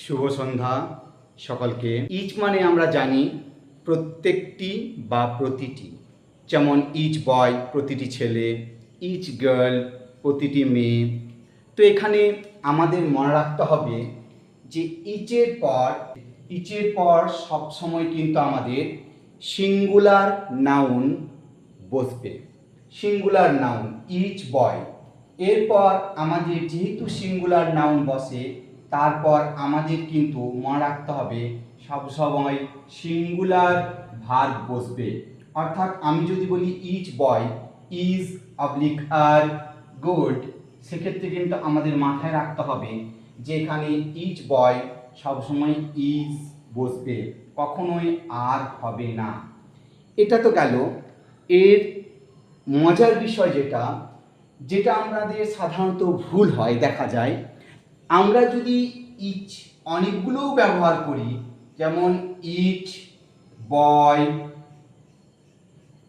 শুভ সন্ধ্যা সকলকে। ইচ মানে আমরা জানি প্রত্যেকটি বা প্রতিটি, যেমন ইচ বয় প্রতিটি ছেলে, ইচ গার্ল প্রতিটি মেয়ে। তো এখানে আমাদের মনে রাখতে হবে যে ইচের পর সবসময় কিন্তু আমাদের সিঙ্গুলার নাউন বসবে। সিঙ্গুলার নাউন ইচ বয়, এরপর আমাদের যেহেতু সিঙ্গুলার নাউন বসে তারপর আমাদের কিন্তু মনে রাখতে হবে সবসময় সিঙ্গুলার ভার্ব বসবে। অর্থাৎ আমি যদি বলি ইচ বয় ইজ অবলিক আর গুড, সেক্ষেত্রে কিন্তু আমাদের মাথায় রাখতে হবে যে এখানে ইচ বয় সবসময় ইজ বসবে, কখনোই আর হবে না। এটা তো গেল। এর মজার বিষয় যেটা আমাদের সাধারণত ভুল হয় দেখা যায়, আমরা যদি ইচ অনেকগুলোও ব্যবহার করি, যেমন ইচ বয়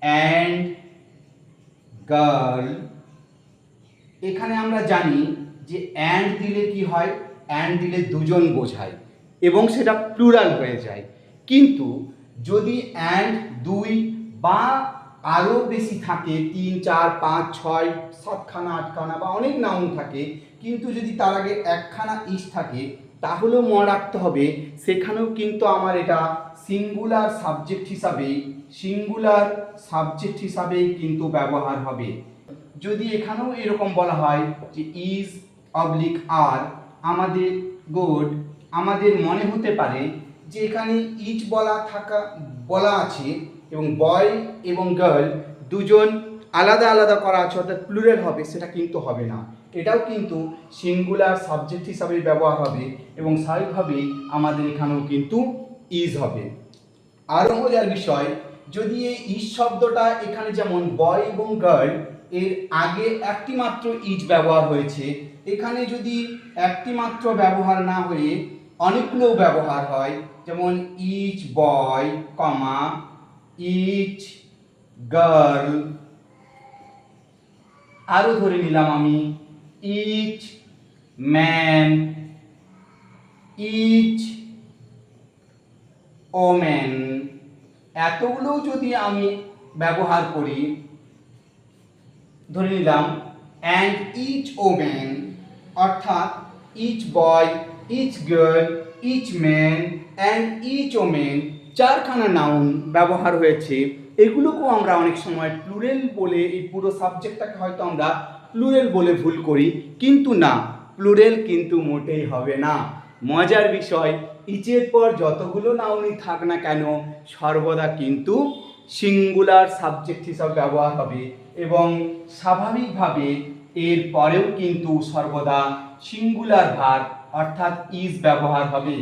অ্যান্ড গার্ল, এখানে আমরা জানি যে অ্যান্ড দিলে কি হয়, অ্যান্ড দিলে দুজন বোঝায় এবং সেটা প্লুরাল হয়ে যায়। কিন্তু যদি অ্যান্ড দুই বা আরও বেশি থাকে, 3, 4, 5, 6, 7খানা 8খানা বা অনেক নাউন থাকে, কিন্তু যদি তার আগে একখানা ইচ থাকে, তাহলেও মনে রাখতে হবে সেখানেও কিন্তু আমার এটা সিঙ্গুলার সাবজেক্ট হিসাবেই কিন্তু ব্যবহার হবে। যদি এখানেও এরকম বলা হয় যে ইজ অবলিক আর আমাদের গুড, আমাদের মনে হতে পারে যে এখানে ইচ বলা আছে এবং বয় এবং গার্ল দুজন আলাদা আলাদা করা আছে, অর্থাৎ প্লুরাল হবে, সেটা কিন্তু হবে না। এটাও কিন্তু সিঙ্গুলার সাবজেক্ট হিসাবে ব্যবহার হবে এবং স্বাভাবিকভাবেই আমাদের এখানেও কিন্তু ইজ হবে। আরও মজার বিষয়, যদি এই ইজ শব্দটা এখানে যেমন বয় এবং গার্ল এর আগে একটি মাত্র ইজ ব্যবহার হয়েছে, এখানে যদি একটি মাত্র ব্যবহার না হয়ে অনেকগুলো ব্যবহার হয়, যেমন ইচ বয় কমা ইচ গার্ল, আরও ধরে নিলাম আমি ইচ ম্যান, ইচ ওমেন, এতগুলো যদি আমি ব্যবহার করি, ধরে নিলাম অ্যান্ড ইচ ওমেন, অর্থাৎ each boy each girl each man and each women, 4খানা নাউন ব্যবহার হয়েছে। এগুলোকেও আমরা অনেক সময় প্লুরাল বলে এই পুরো সাবজেক্টটাকে হয়তো আমরা প্লুরাল বলে ভুল করি, কিন্তু না, প্লুরাল কিন্তু মোটেই হবে না। মজার বিষয়, ইচের পর যতগুলো নাউনই থাক না কেন সর্বদা কিন্তু সিঙ্গুলার সাবজেক্ট হিসাবে ব্যবহার হবে এবং স্বাভাবিকভাবে এর পরেও কিন্তু সর্বদা সিঙ্গুলার ভার্ব অর্থাৎ ইজ ব্যবহার হবে।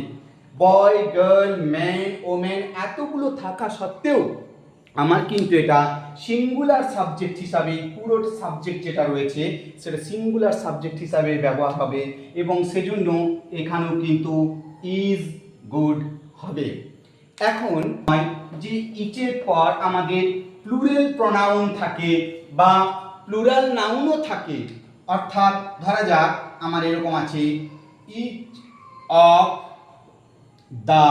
বয় গার্ল ম্যান ওমেন এতগুলো থাকা সত্ত্বেও আমার কিন্তু এটা সিঙ্গুলার সাবজেক্ট হিসাবে, পুরো সাবজেক্ট যেটা রয়েছে সেটা সিঙ্গুলার সাবজেক্ট হিসাবে ব্যবহার হবে এবং সেজন্য এখানেও কিন্তু ইজ গুড হবে। এখন যে ইচের পর আমাদের প্লুরাল প্রোনাউন থাকে বা প্লুরাল নাউনও থাকে, অর্থাৎ ধরা যাক আমার এরকম আছে ইচ অফ দ্য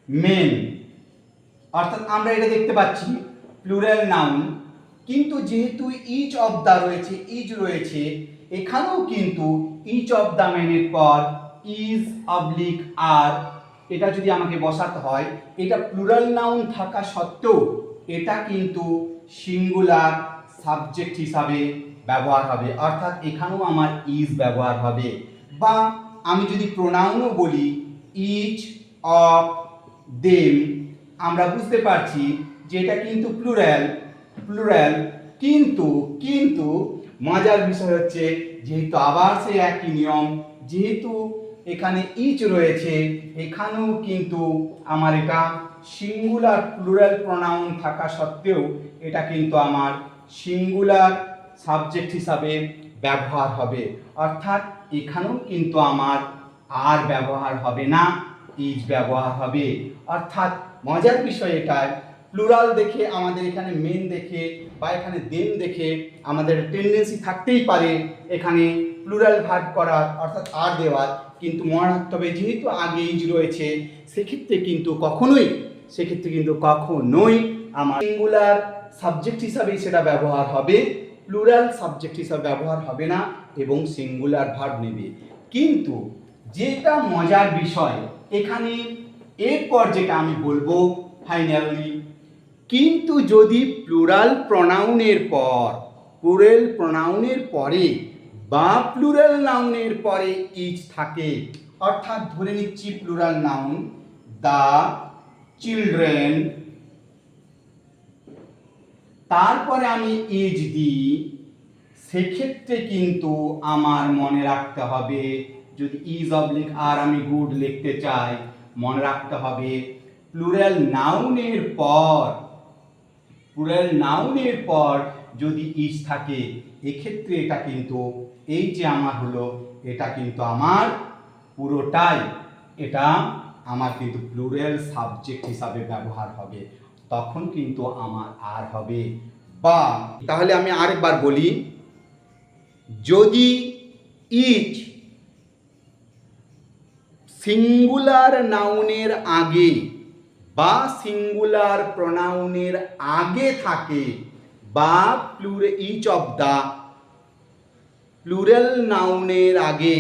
মেন, অর্থাৎ আমরা এটা দেখতে পাচ্ছি প্লুরাল নাউন, কিন্তু যেহেতু ইচ অফ দ্য রয়েছে, ইজ রয়েছে, এখানেও কিন্তু ইচ অফ দ্য মেনের পর ইজ অবলিক আর, এটা যদি আমাকে বসাতে হয়, এটা প্লুরাল নাউন থাকা সত্ত্বেও এটা কিন্তু সিঙ্গুলার সাবজেক্ট হিসাবে ব্যবহার হবে, অর্থাৎ এখানেও আমার ইজ ব্যবহার হবে। বা আমি যদি প্রোনাউনও বলি ইচ অফ দেম, আমরা বুঝতে পারছি যে এটা কিন্তু প্লুরাল, কিন্তু মজার বিষয় হচ্ছে যেহেতু আবার সেই একই নিয়ম, যেহেতু এখানে ইচ রয়েছে, এখানেও কিন্তু আমার এটা সিঙ্গুলার প্লুরাল প্রোনাউন থাকা সত্ত্বেও এটা কিন্তু আমার সিঙ্গুলার সাবজেক্ট হিসাবে ব্যবহার হবে, অর্থাৎ এখানেও কিন্তু আমার আর ব্যবহার হবে না, ইজ ব্যবহার হবে। অর্থাৎ মজার বিষয় এটাই, প্লুরাল দেখে আমাদের এখানে মেন দেখে বা এখানে দেম দেখে আমাদের টেন্ডেন্সি থাকতেই পারে এখানে প্লুরাল ভার্ব করার অর্থাৎ আর দেওয়ার, কিন্তু মনে রাখতে হবে যেহেতু আগে ইজ রয়েছে সেক্ষেত্রে কিন্তু কখনোই আমার সিঙ্গুলার সাবজেক্ট হিসাবেই সেটা ব্যবহার হবে, প্লুরাল সাবজেক্ট হিসাবে ব্যবহার হবে না এবং সিঙ্গুলার ভার্ব নেবে। কিন্তু যেটা মজার বিষয় এখানে এরপর যেটা আমি বলবো ফাইনালি, কিন্তু যদি প্লুরাল প্রনাউনের পরে বা প্লুরাল নাউনের পরে ইজ থাকে, অর্থাৎ ধরে নিচ্ছি প্লুরাল নাউন দ্য চিলড্রেন, তারপরে আমি ইজ দিই, সেক্ষেত্রে কিন্তু আমার মনে রাখতে হবে, যদি ইজ অবলিক আর আমি গুড লিখতে চাই, মনে রাখতে হবে প্লুরাল নাউনের পর যদি ইজ থাকে এক্ষেত্রে এটা কিন্তু এই যে আমার হলো এটা কিন্তু আমার পুরোটাই এটা আমার কিন্তু প্লুরাল সাবজেক্ট হিসাবে ব্যবহার হবে, তখন কিন্তু আমার আর হবে বা। তাহলে আমি আরেকবার বলি, যদি ইজ সিঙ্গুলার নাউনের আগে বা সিঙ্গুলার প্রনাউনের আগে থাকে বা ইচ অফ দ্য প্লুরাল নাউনের আগে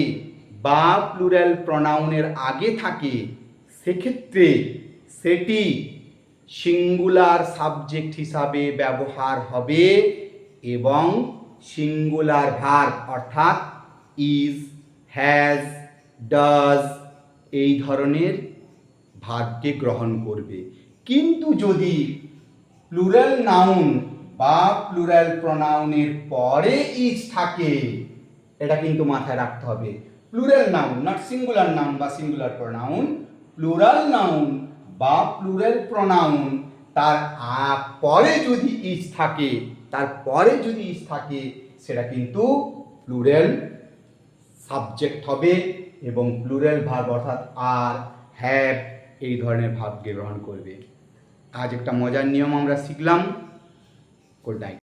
বা প্লুরাল প্রনাউনের আগে থাকে, সেক্ষেত্রে সেটি সিঙ্গুলার সাবজেক্ট হিসাবে ব্যবহার হবে এবং সিঙ্গুলার ভার্ব অর্থাৎ ইজ, হ্যাজ, ডাজ এই ধরনের ভার্বকে গ্রহণ করবে। কিন্তু যদি প্লুরাল নাউন বা প্লুরাল প্রনাউনের পরে ইজ থাকে, এটা কিন্তু মাথায় রাখতে হবে, plural noun not singular noun বা সিঙ্গুলার প্রনাউন, প্লুরাল নাউন বা প্লুরাল প্রনাউন তার পরে যদি ইজ থাকে সেটা কিন্তু প্লুরাল সাবজেক্ট হবে এবং প্লুরাল ভার্ব অর্থাৎ আর, হ্যাভ এই ধরনের ভার্বকে গ্রহণ করবে। আজ একটা মজার নিয়ম আমরা শিখলাম। Good night.